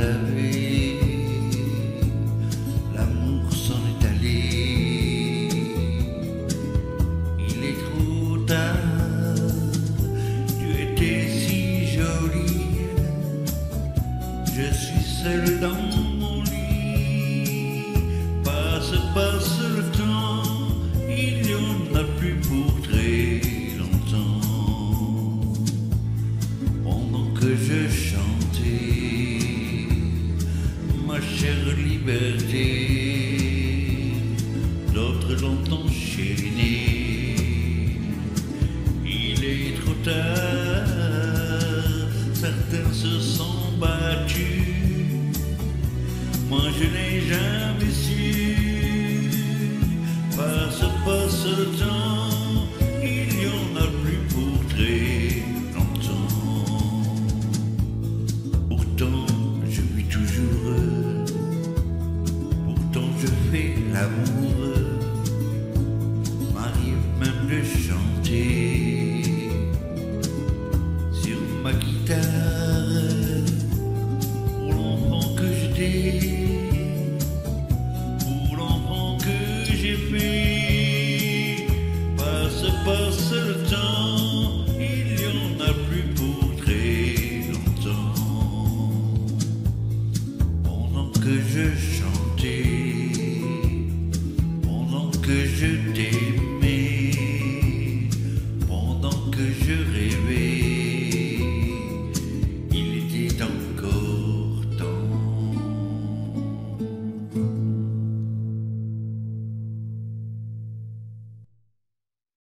savez, l'amour s'en est allé. Il est trop tard, tu étais si jolie. Je suis seul dans mon lit. Passe le temps, il n'y en a plus pour très longtemps. Pendant que je chantais ma chère liberté, d'autres l'ont enchaîné. Il est trop tard, certains se sont battus, moi je n'ai jamais su. Passe le temps, il n'y en a plus pour très longtemps. Pourtant je vis toujours, pourtant je fais l'amour, m'arrive même de chanter sur ma guitare pour l'enfant que j'étais, pour l'enfant que j'ai fait. Passe